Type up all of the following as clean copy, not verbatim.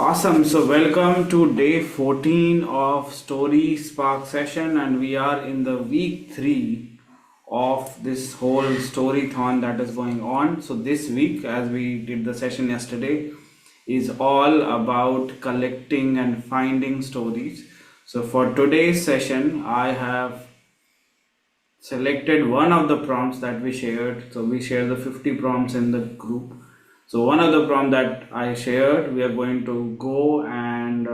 Awesome. So, welcome to day 14 of Story Spark session, and we are in the week 3 of this whole storython that is going on. So, this week, as we did the session yesterday, is all about collecting and finding stories. So, for today's session, I have selected one of the prompts that we shared. So we share the 50 prompts in the group. So one of the prompt that I shared, we are going to go and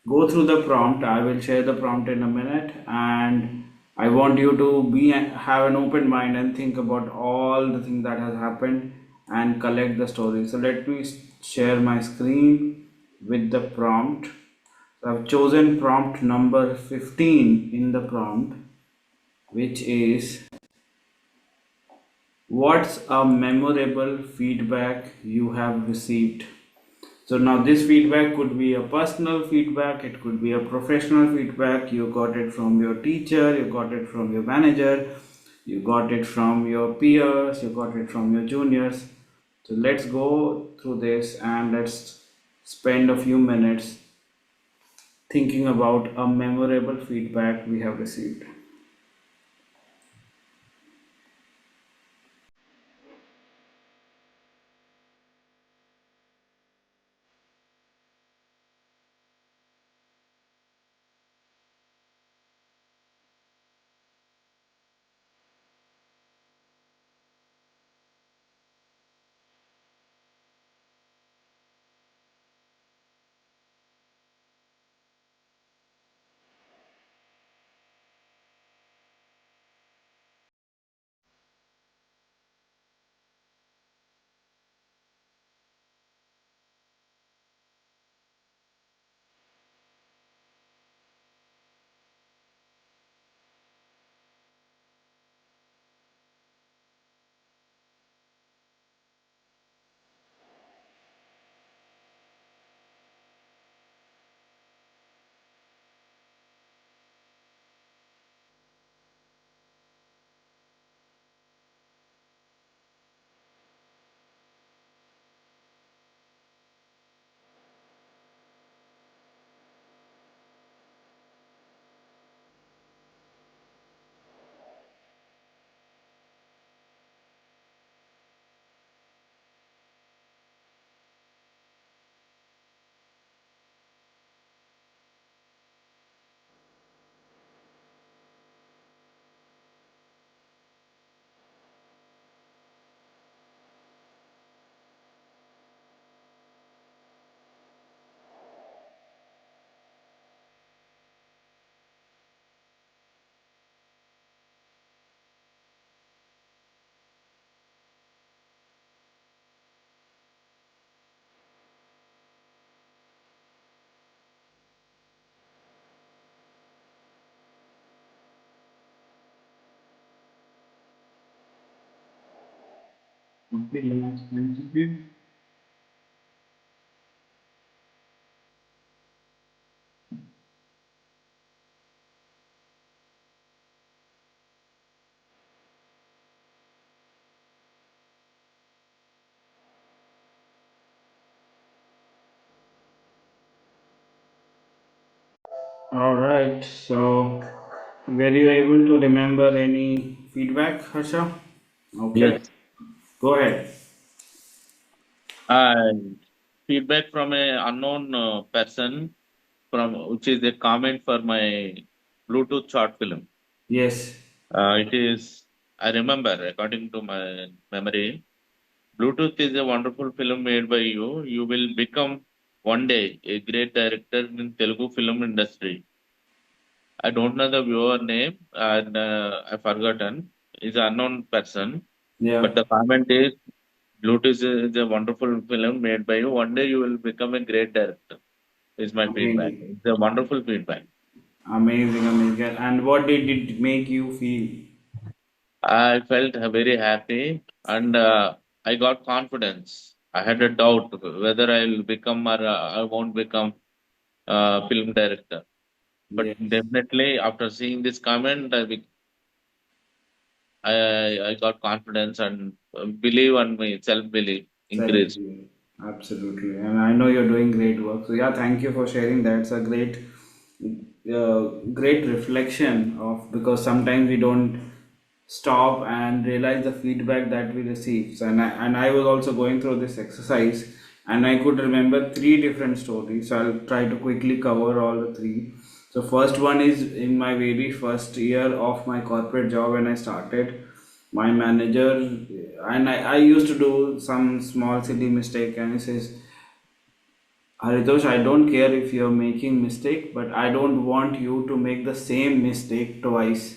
go through the prompt. I will share the prompt in a minute, and I want you to be have an open mind and think about all the things that has happened and collect the story. So let me share my screen with the prompt. So I've chosen prompt number 15 in the prompt, which is, what's a memorable feedback you have received? So now this feedback could be a personal feedback, it could be a professional feedback. You got it from your teacher, you got it from your manager, you got it from your peers, you got it from your juniors. So let's go through this and let's spend a few minutes thinking about a memorable feedback we have received. All right. So, were you able to remember any feedback, Harsha? Okay. Yes. Go ahead. And feedback from a unknown person from which is a comment for my Bluetooth short film. Yes. It is I remember according to my memory, Bluetooth is a wonderful film made by you. You will become one day a great director in Telugu film industry. I don't know the viewer name and I forgotten. Is an unknown person, Yeah. but the comment is Bluetooth is a wonderful film made by you. One day you will become a great director. Is my feedback. Amazing. It's a wonderful feedback. Amazing. Amazing. And what did it make you feel? I felt very happy and I got confidence. I had a doubt whether I'll become or I won't become a film director. But Yes. definitely after seeing this comment, I got confidence and believe on me, self belief Self. increased. Absolutely, and I know you're doing great work. So yeah, thank you for sharing that. It's a great reflection of, because sometimes we don't stop and realize the feedback that we receive. So, and I was also going through this exercise, and I could remember three different stories. So I'll try to quickly cover all the three. So first one is in my very first year of my corporate job when I started. My manager, and I used to do some small silly mistake, and he says, Haritosh, I don't care if you're making mistake, but I don't want you to make the same mistake twice.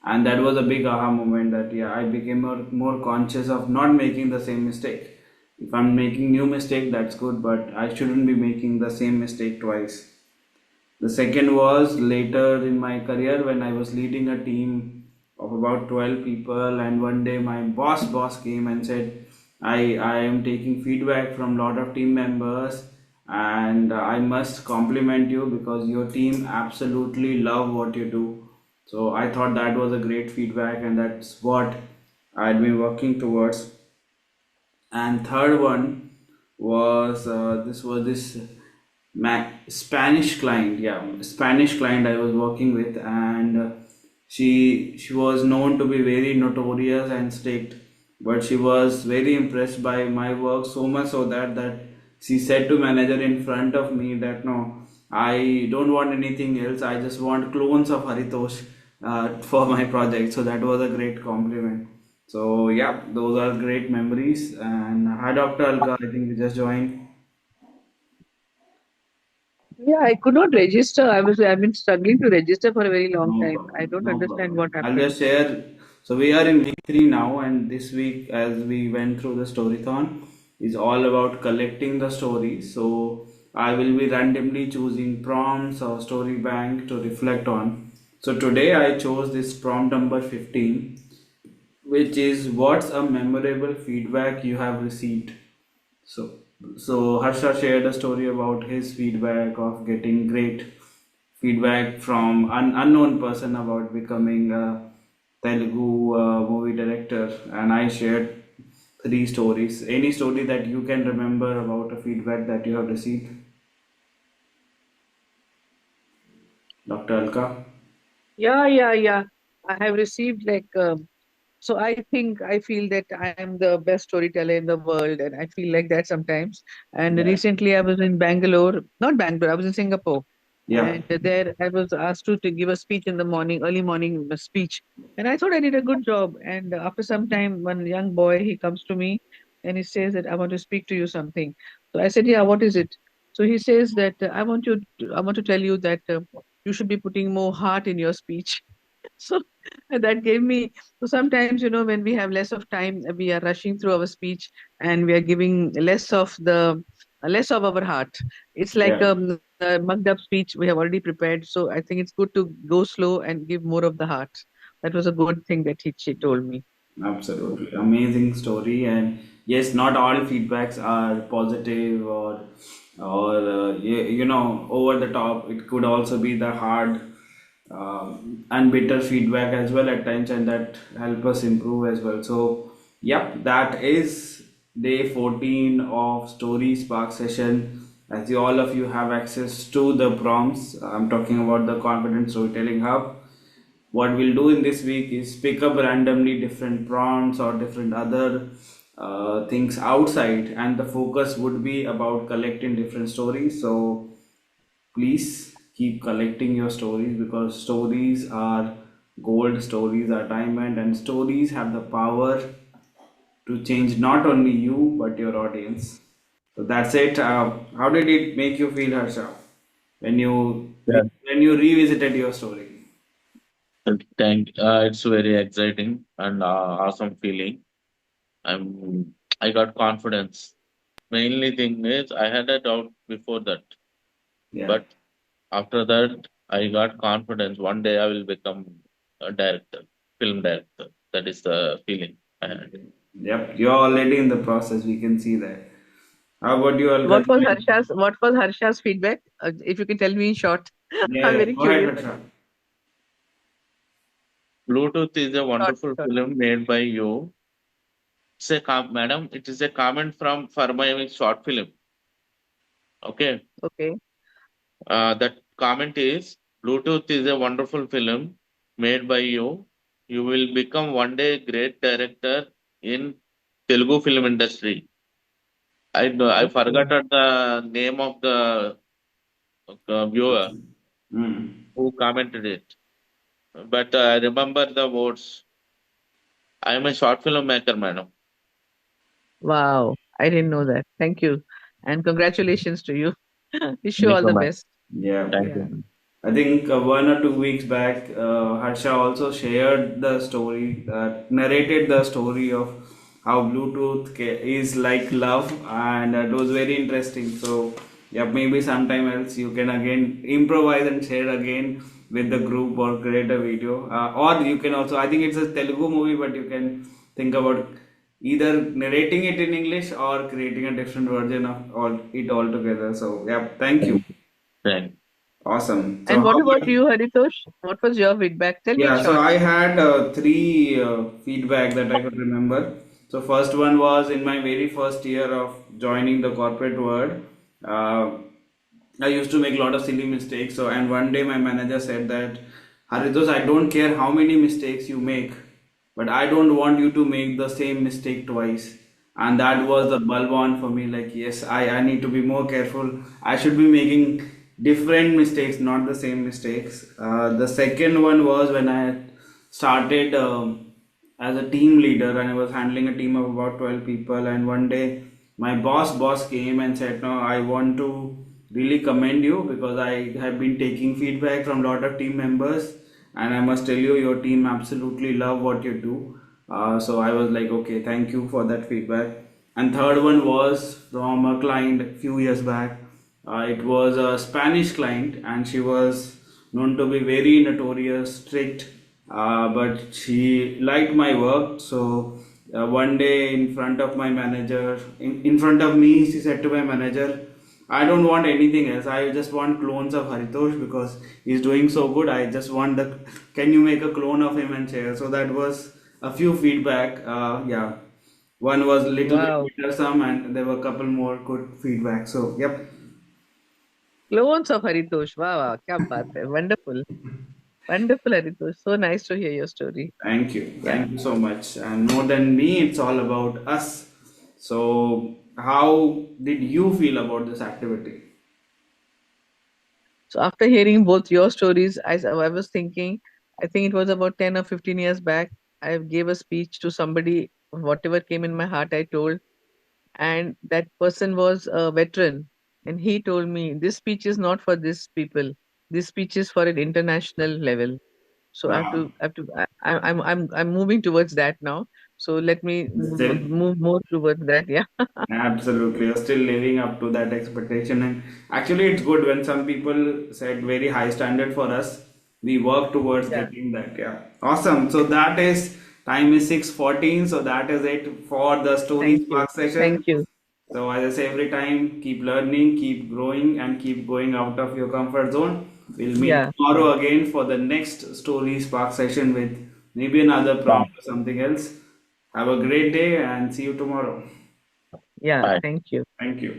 And that was a big aha moment, that yeah, I became more conscious of not making the same mistake. If I'm making new mistake, that's good, but I shouldn't be making the same mistake twice. The second was later in my career when I was leading a team of about 12 people, and one day my boss came and said, I am taking feedback from a lot of team members, and I must compliment you because your team absolutely love what you do. So I thought that was a great feedback, and that's what I'd been working towards. And third one was this Spanish client, yeah, Spanish client I was working with, and she was known to be very notorious and strict, but she was very impressed by my work, so much so that she said to manager in front of me that no, I don't want anything else, I just want clones of Haritosh for my project. So that was a great compliment. So yeah, those are great memories. And hi, Dr. Alka, I think you just joined. Yeah, I could not register. I've been struggling to register for a very long No time. I problem. don't No understand problem. what I'll happened. just share. So we are in week three now, and this week, as we went through the storython, is all about collecting the stories. So I will be randomly choosing prompts or story bank to reflect on. So today I chose this prompt number 15, which is what's a memorable feedback you have received. So, so Harsha shared a story about his feedback of getting great feedback from an unknown person about becoming a Telugu movie director, and I shared three stories. Any story that you can remember about a feedback that you have received, Dr. Alka? Yeah. I have received so I feel that I am the best storyteller in the world, and I feel like that sometimes. And Yeah, recently I was in Bangalore, not Bangalore, I was in Singapore. yeah, And there I was asked to give a speech in the morning, early morning speech. And I thought I did a good job. And after some time, one young boy, he comes to me and he says that I want to speak to you something. So I said, yeah, what is it? So he says that I want to tell you that you should be putting more heart in your speech. So that gave me, so sometimes, when we have less of time, we are rushing through our speech and we are giving less of our heart. It's like yeah. a mugged up speech we have already prepared. So I think it's good to go slow and give more of the heart. That was a good thing that she told me. Absolutely. Amazing story. And yes, not all feedbacks are positive or over the top. It could also be the hard and bitter feedback as well at times, and that help us improve as well. So yep, that is day 14 of Story Spark session. As you, all of you have access to the prompts, I'm talking about the Confident Storytelling Hub. What we'll do in this week is pick up randomly different prompts or different other things outside, and the focus would be about collecting different stories. So please keep collecting your stories, because stories are gold, stories are diamond, and stories have the power to change not only you but your audience. So that's it. How did it make you feel, Harsha, when Yeah. you revisited your story? It's very exciting and awesome feeling. I got confidence. Mainly thing is I had a doubt before that, Yeah. but after that I got confidence. One day I will become a director, film director. That is the feeling I had. Yep, you're already in the process. We can see that. How about you, Alka? What was Harsha's feedback? If you can tell me in short. Yeah, I'm yeah. very Go ahead, curious. Harsha. Bluetooth is a Short, wonderful short. film made by you. Madam, it is a comment for my short film. Okay. Okay. That comment is Bluetooth is a wonderful film made by you. You will become one day a great director in Telugu film industry. I Okay. forgot the name of the viewer Mm. who commented it, but I remember the words. I am a short film maker, madam. Wow. I didn't know that. Thank you. And congratulations to you. Wish you Thank all you, the ma'am. best. Yeah. Thank Yeah. you. I think 1 or 2 weeks back, Harsha also shared the story, narrated the story of how Bluetooth is like love, and it was very interesting. So, yeah, maybe sometime else you can again improvise and share again with the group or create a video. Or you can also, I think it's a Telugu movie, but you can think about either narrating it in English or creating a different version of it all together. So, yeah, thank you. Thank you. Thank Awesome. So, And what how about about you, Haritosh? What was your feedback? Tell me in yeah, so short. I had three feedback that I could remember. So first one was in my very first year of joining the corporate world. Uh, I used to make a lot of silly mistakes. So and one day my manager said that, Haritos, I don't care how many mistakes you make, but I don't want you to make the same mistake twice. And that was the bulb on for me. Like yes, I need to be more careful. I should be making different mistakes, not the same mistakes. The second one was when I started as a team leader and I was handling a team of about 12 people. And one day my boss came and said, no, I want to really commend you because I have been taking feedback from a lot of team members, and I must tell you, your team absolutely love what you do. So I was like, okay, thank you for that feedback. And third one was from a client a few years back. It was a Spanish client, and she was known to be very notorious, strict, but she liked my work. So one day, in front of my manager, in front of me, she said to my manager, I don't want anything else. I just want clones of Haritosh because he's doing so good. I just want the. Can you make a clone of him and share? So that was a few feedback. Yeah, one was a little bit Wow. bittersome, and there were a couple more good feedback. So yep, Clones of Haritosh. Wow, wow. Kya baat hai. Wonderful. Wonderful, Haritosh. So nice to hear your story. Yeah. thank you so much. And more than me, it's all about us. So how did you feel about this activity? So after hearing both your stories, I was thinking, I think it was about 10 or 15 years back, I gave a speech to somebody, whatever came in my heart, I told. And that person was a veteran. And he told me, this speech is not for this people. This speech is for an international level. So Wow. I'm moving towards that now. So let me Still. move more towards that. Yeah. Absolutely, you're still living up to that expectation, and actually, it's good when some people set very high standard for us. We work towards Yeah. getting that. Yeah, awesome. So that is time is 6:14. So that is it for the story Thank you. spark session. Thank you. So as I say every time, keep learning, keep growing, and keep going out of your comfort zone. We'll meet Yeah. tomorrow again for the next story spark session with maybe another you. prompt or something else. Have a great day and see you tomorrow. Yeah. Bye. Thank you. Thank you.